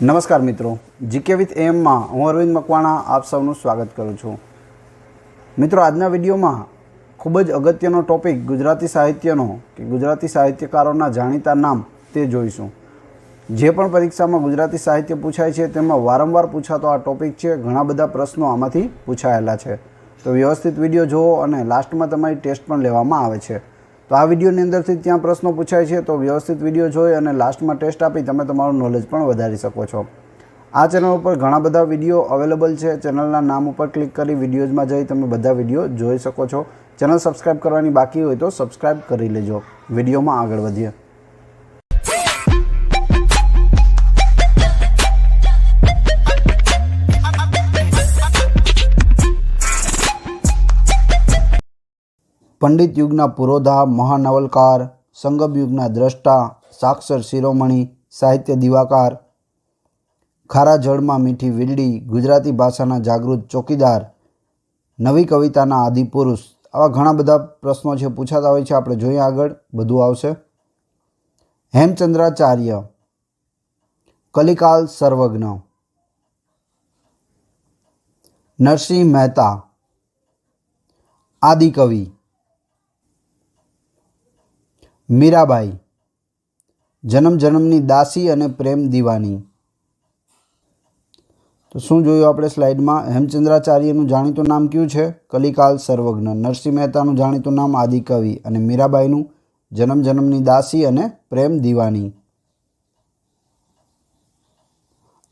નમસ્કાર મિત્રો, GK with એમમાં હું અરવિંદ મકવાણા આપ સૌનું સ્વાગત કરું છું। મિત્રો, આજના વિડીયોમાં ખૂબ જ અગત્યનો ટોપિક ગુજરાતી સાહિત્યનો કે ગુજરાતી સાહિત્યકારોના જાણીતા નામ તે જોઈશું। જે પણ પરીક્ષામાં ગુજરાતી સાહિત્ય પૂછાય છે તેમાં વારંવાર પૂછાતો આ ટોપિક છે। ઘણા બધા પ્રશ્નો આમાંથી પૂછાયેલા છે, તો વ્યવસ્થિત વિડીયો જુઓ અને લાસ્ટમાં તમારી ટેસ્ટ પણ લેવામાં આવે છે। તો આ વિડીયોની અંદરથી ત્યાં પ્રશ્નો પૂછાય છે, તો વ્યવસ્થિત વિડીયો જોઈ અને લાસ્ટમાં ટેસ્ટ આપી તમે તમારું નોલેજ પણ વધારી શકો છો। આ ચેનલ ઉપર ઘણા બધા વિડીયો અવેલેબલ છે। ચેનલના નામ ઉપર ક્લિક કરી વિડીયોઝમાં જઈ તમે બધા વિડીયો જોઈ શકો છો। ચેનલ સબસ્ક્રાઈબ કરવાની બાકી હોય તો સબસ્ક્રાઈબ કરી લેજો। વિડીયોમાં આગળ વધીએ। પંડિત યુગના પુરોધા, મહાનવલકાર, સંગમ યુગના દ્રષ્ટા, સાક્ષર શિરોમણી, સાહિત્ય દિવાકાર, ખારા જળમાં મીઠી વીરડી, ગુજરાતી ભાષાના જાગૃત ચોકીદાર, નવી કવિતાના આદિપુરુષ, આવા ઘણા બધા પ્રશ્નો છે પૂછાતા હોય છે। આપણે જોઈએ આગળ બધું આવશે। હેમચંદ્રાચાર્ય, કલિકાલ સર્વજ્ઞ, નરસિંહ મહેતા, આદિકવિ, મીરાબાઈ, જન્મ જન્મની દાસી અને પ્રેમ દીવાની। તો શું જોયું આપણે સ્લાઇડમાં? હેમચંદ્રાચાર્યનું જાણીતું નામ કયું છે? કલિકાલ સર્વજ્ઞ। નરસિંહ મહેતાનું જાણીતું નામ આદિકવિ અને મીરાબાઈનું જન્મ જન્મની દાસી અને પ્રેમ દીવાની।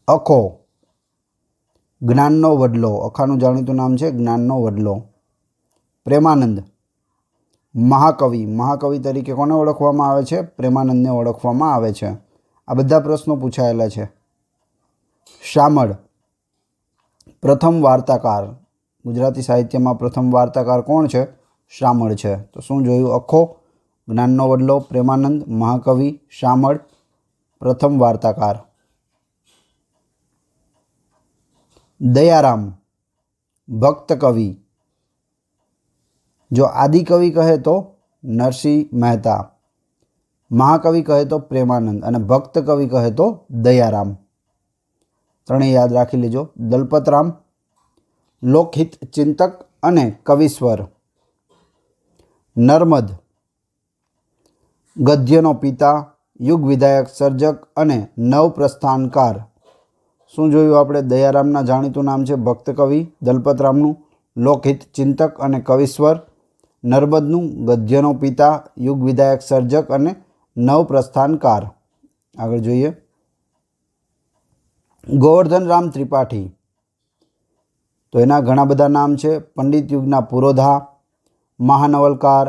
અખો, જ્ઞાનનો વડલો, અખાનું જાણીતું નામ છે જ્ઞાનનો વડલો। પ્રેમાનંદ, મહાકવિ, મહાકવિ તરીકે કોને ઓળખવામાં આવે છે? પ્રેમાનંદને ઓળખવામાં આવે છે। આ બધા પ્રશ્નો પૂછાયેલા છે। શામળ, પ્રથમ વાર્તાકાર, ગુજરાતી સાહિત્યમાં પ્રથમ વાર્તાકાર કોણ છે? શામળ છે। તો શું જોયું? અખો, જ્ઞાનનો વડલો, પ્રેમાનંદ, મહાકવિ, શામળ, પ્રથમ વાર્તાકાર। દયારામ, ભક્ત કવિ, જો આદિકવિ કહે તો નરસિંહ મહેતા, મહાકવિ કહે તો પ્રેમાનંદ અને ભક્ત કવિ કહે તો દયારામ। ત્રણેય યાદ રાખી લેજો। દલપતરામ, લોકહિત ચિંતક અને કવિશ્વર। નર્મદ, ગદ્યનો પિતા, યુગ વિધાયક સર્જક અને નવપ્રસ્થાનકાર। શું જોયું આપણે? દયારામના જાણીતું નામ છે ભક્ત કવિ, દલપતરામનું લોકહિત ચિંતક અને કવિશ્વર, નર્મદનું ગદ્યનો પિતા, યુગ વિધાયક સર્જક અને નવપ્રસ્થાનકાર। આગળ જોઈએ। ગોવર્ધનરામ ત્રિપાઠી, તો એના ઘણા બધા નામ છે। પંડિત યુગના પુરોધા, મહાનવલકાર,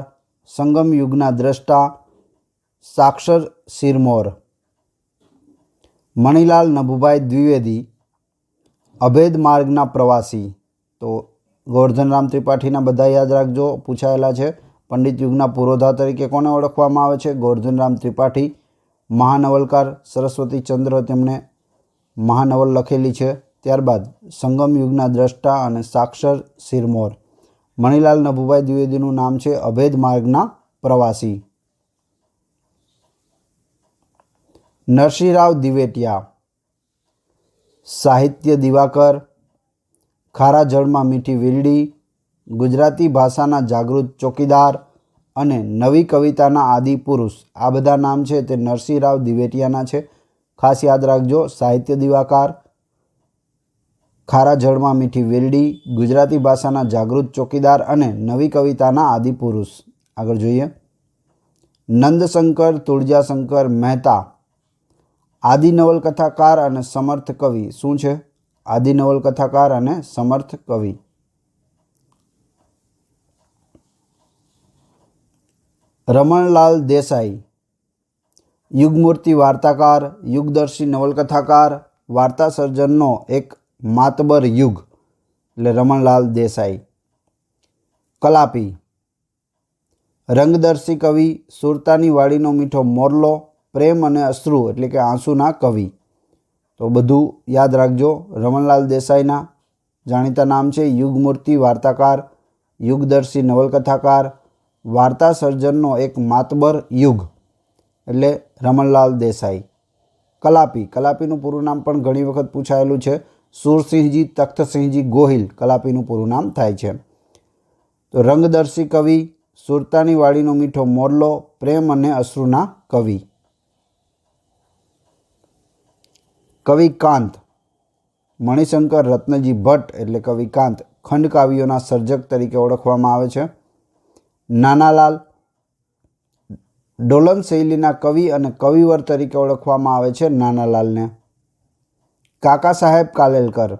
સંગમ યુગના દ્રષ્ટા, સાક્ષર શિરમોર। મણિલાલ નભુભાઈ દ્વિવેદી, અભેદ માર્ગના પ્રવાસી। તો ગોવર્ધનરામ ત્રિપાઠીના બધા યાદ રાખજો, પૂછાયેલા છે। પંડિત યુગના પુરોધા તરીકે કોને ઓળખવામાં આવે છે? ગોવર્ધનરામ ત્રિપાઠી। મહાનવલકાર, સરસ્વતીચંદ્ર તેમણે મહાનવલ લખેલી છે। ત્યારબાદ સંગમ યુગના દ્રષ્ટા અને સાક્ષર શિરમોર। મણિલાલ નભુભાઈ દ્વિવેદીનું નામ છે અભેદ માર્ગના પ્રવાસી। નરસિંહરાવ દિવેટિયા, સાહિત્ય દિવાકર, ખારા જળમાં મીઠી વીરડી, ગુજરાતી ભાષાના જાગૃત ચોકીદાર અને નવી કવિતાના આદિપુરુષ। આ બધા નામ છે તે નરસિંહરાવ દિવેટિયાના છે। ખાસ યાદ રાખજો, સાહિત્ય દિવાકાર, ખારા જળમાં મીઠી વીરડી, ગુજરાતી ભાષાના જાગૃત ચોકીદાર અને નવી કવિતાના આદિપુરુષ। આગળ જોઈએ। નંદશંકર તુળજાશંકર મહેતા, આદિ નવલકથાકાર અને સમર્થ કવિ। શું છે? આદિ નવલકથાકાર અને સમર્થ કવિ। રમણલાલ દેસાઈ, યુગમૂર્તિ વાર્તાકાર, યુગદર્શી નવલકથાકાર, વાર્તા સર્જનનો એક માતબર યુગ, એટલે રમણલાલ દેસાઈ। કલાપી, રંગદર્શી કવિ, સુરતાની વાડીનો મીઠો મોરલો, પ્રેમ અને અશ્રુ એટલે કે આંસુના કવિ। તો બધું યાદ રાખજો। રમણલાલ દેસાઈના જાણીતા નામ છે યુગમૂર્તિ વાર્તાકાર, યુગદર્શી નવલકથાકાર, વાર્તા સર્જનનો એક માતબર યુગ એટલે રમણલાલ દેસાઈ। કલાપી, કલાપીનું પૂરું નામ પણ ઘણી વખત પૂછાયેલું છે. સુરસિંહજી તખ્તસિંહજી ગોહિલ કલાપીનું પૂરું નામ થાય છે. તો રંગદર્શી કવિ, સુરતાની વાડીનો મીઠો મોરલો, પ્રેમ અને અશ્રુના કવિ. કવિ કાંત, મણિશંકર રત્નજી ભટ્ટ એટલે કવિ કાંત ખંડ કાવ્યોના સર્જક તરીકે ઓળખવામાં આવે છે. નાનાલાલ ડોલન શૈલીના કવિ અને કવિવર તરીકે ઓળખવામાં આવે છે નાનાલાલને. કાકા સાહેબ કાલેલકર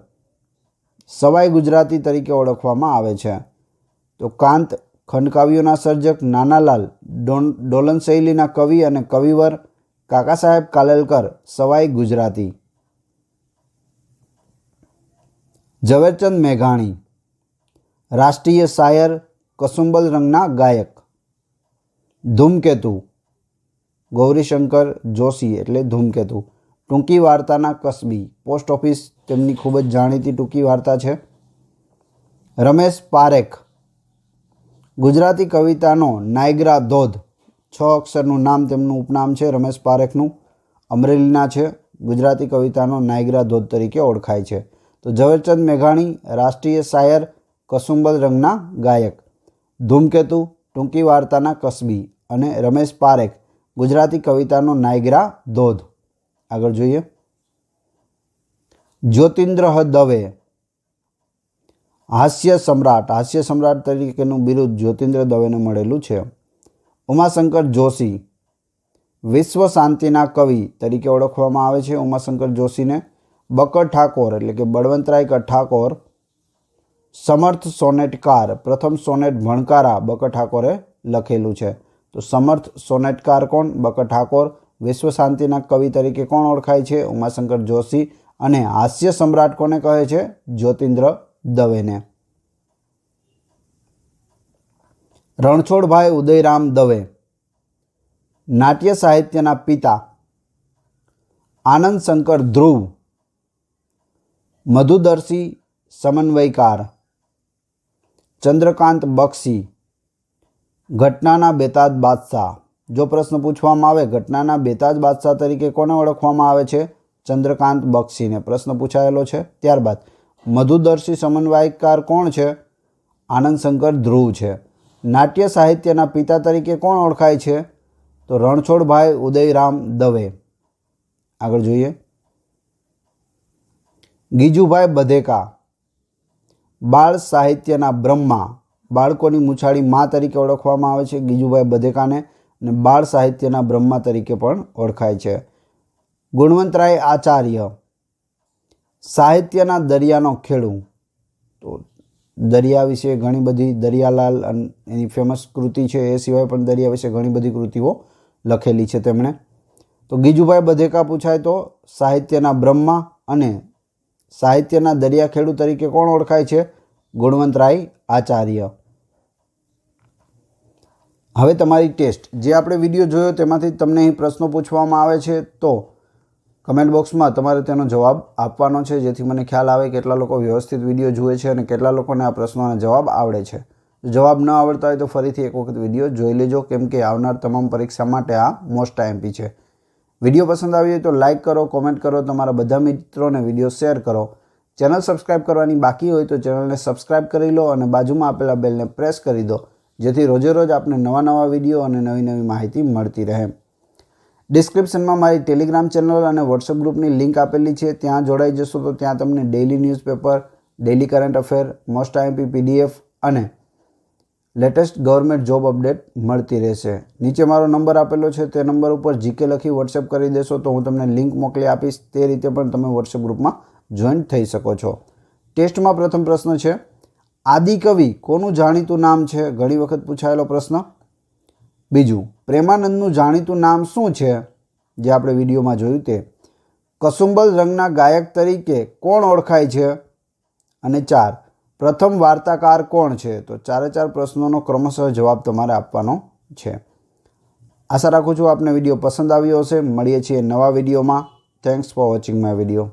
સવાઈ ગુજરાતી તરીકે ઓળખવામાં આવે છે. તો કાંત ખંડકાવ્યોના સર્જક, નાનાલાલ ડોલન શૈલીના કવિ અને કવિવર, કાકા સાહેબ કાલેલકર સવાઈ ગુજરાતી. ઝવેરચંદ મેઘાણી રાષ્ટ્રીય શાયર, કસુંબલ રંગના ગાયક. ધૂમકેતુ ગૌરીશંકર જોશી એટલે ધૂમકેતુ ટૂંકી વાર્તાના કસબી, પોસ્ટ ઓફિસ તેમની ખૂબ જ જાણીતી ટૂંકી વાર્તા છે. રમેશ પારેખ ગુજરાતી કવિતાનો નાયગ્રા ધોધ, 6 અક્ષરનું નામ તેમનું ઉપનામ છે રમેશ પારેખનું, અમરેલીના છે, ગુજરાતી કવિતાનો નાયગ્રા ધોધ તરીકે ઓળખાય છે. તો ઝવેરચંદ મેઘાણી રાષ્ટ્રીય શાયર, કસુંબલ રંગના ગાયક, ધૂમકેતુ ટૂંકી વાર્તાના કસબી અને રમેશ પારેખ ગુજરાતી કવિતાનો નાયગ્રા ધોધ. આગળ જોઈએ. જ્યોતિન્દ્ર દવે હાસ્ય સમ્રાટ તરીકેનું બિરુદ જ્યોતિન્દ્ર દવેને મળેલું છે. ઉમાશંકર જોશી વિશ્વ શાંતિના કવિ તરીકે ઓળખવામાં આવે છે ઉમાશંકર જોશીને. બકર ઠાકોર એટલે કે બળવંતરાય ઠાકોર સમર્થ સોનેટકાર, પ્રથમ સોનેટ ભણકારા બકર ઠાકોરે લખેલું છે. તો સમર્થ સોનેટકાર કોણ? બકર ઠાકોર. વિશ્વ શાંતિના કવિ તરીકે કોણ ઓળખાય છે? ઉમાશંકર જોશી. અને હાસ્ય સમ્રાટ કોને કહે છે? જ્યોતિન્દ્ર દવેને. રણછોડભાઈ ઉદયરામ દવે નાટ્ય સાહિત્યના પિતા. આનંદ શંકર ધ્રુવ મધુદર્શી સમન્વયકાર. ચંદ્રકાંત બક્ષી ઘટનાના બેતાજ બાદશાહ. જો પ્રશ્ન પૂછવામાં આવે ઘટનાના બેતાજ બાદશાહ તરીકે કોને ઓળખવામાં આવે છે? ચંદ્રકાંત બક્ષીને પ્રશ્ન પૂછાયેલો છે. ત્યારબાદ મધુદર્શી સમન્વયકાર કોણ છે? આનંદ શંકર ધ્રુવ છે. નાટ્ય સાહિત્યના પિતા તરીકે કોણ ઓળખાય છે? તો રણછોડભાઈ ઉદયરામ દવે. આગળ જોઈએ. ગીજુભાઈ બધેકા બાળ સાહિત્યના બ્રહ્મા, બાળકોની મૂછાળી મા તરીકે ઓળખવામાં આવે છે ગીજુભાઈ બધેકાને, અને બાળ સાહિત્યના બ્રહ્મા તરીકે પણ ઓળખાય છે. ગુણવંતરાય આચાર્ય સાહિત્યના દરિયાનો ખેડૂ. તો દરિયા વિશે ઘણી બધી, દરિયાલાલ એની ફેમસ કૃતિ છે, એ સિવાય પણ દરિયા વિશે ઘણી બધી કૃતિઓ લખેલી છે તેમણે. તો ગીજુભાઈ બધેકા પૂછાય તો સાહિત્યના બ્રહ્મા, અને સાહિત્યના દરિયા ખેડૂ તરીકે કોણ ઓળખાય છે? ગુણવંતરાય આચાર્ય. હવે તમારી ટેસ્ટ, જે આપણે વિડીયો જોયો તેમાંથી તમને અહીં પ્રશ્નો પૂછવામાં આવે છે, તો કમેન્ટ બોક્સમાં તમારે તેનો જવાબ આપવાનો છે, જેથી મને ખ્યાલ આવે કેટલા લોકો વ્યવસ્થિત વિડીયો જુએ છે અને કેટલા લોકોને આ પ્રશ્નોના જવાબ આવડે છે. જવાબ ન આવડતા હોય તો ફરીથી એક વખત વિડીયો જોઈ લેજો, કેમ કે આવનાર તમામ પરીક્ષા માટે આ મોસ્ટ આઈએમપી છે. વિડીયો પસંદ આવી હોય તો લાઇક કરો, કોમેન્ટ કરો, તમારા બધા મિત્રોને વિડીયો શેર કરો. ચેનલ સબસ્ક્રાઈબ કરવાની બાકી હોય તો ચેનલને સબસ્ક્રાઈબ કરી લો અને બાજુમાં આપેલા બેલને પ્રેસ કરી દો, જેથી રોજે રોજ આપને નવા વિડીયો અને નવી માહિતી મળતી રહે. ડિસ્ક્રિપ્શનમાં મારી ટેલિગ્રામ ચેનલ અને વોટ્સઅપ ગ્રુપની લિંક આપેલી છે, ત્યાં જોડાઈ જશો તો ત્યાં તમને daily newspaper, daily current affair, most IMP PDF અને લેટેસ્ટ ગવર્મેન્ટ જોબ અપડેટ મળતી રહેશે. નીચે મારો નંબર આપેલો છે, તે નંબર ઉપર GK લખી વોટ્સએપ કરી દેશો તો હું તમને લિંક મોકલી આપીશ. તે રીતે પણ તમે વોટ્સએપ ગ્રુપમાં જોઈન થઈ શકો છો. ટેસ્ટમાં પ્રથમ પ્રશ્ન છે, આદિકવિ કોનું જાણીતું નામ છે? ઘણી વખત પૂછાયેલો પ્રશ્ન. બીજું, પ્રેમાનંદનું જાણીતું નામ શું છે? જે આપણે વિડીયોમાં જોયું તે. કસુંબલ રંગના ગાયક તરીકે કોણ ઓળખાય છે? અને 4, પ્રથમ વાર્તાકાર કોણ છે? તો 4 પ્રશ્નોનો ક્રમશઃ જવાબ તમારે આપવાનો છે. આશા રાખું છું આપને વિડીયો પસંદ આવ્યો હશે. મળીએ છીએ નવા વિડીયોમાં. Thanks for watching my video.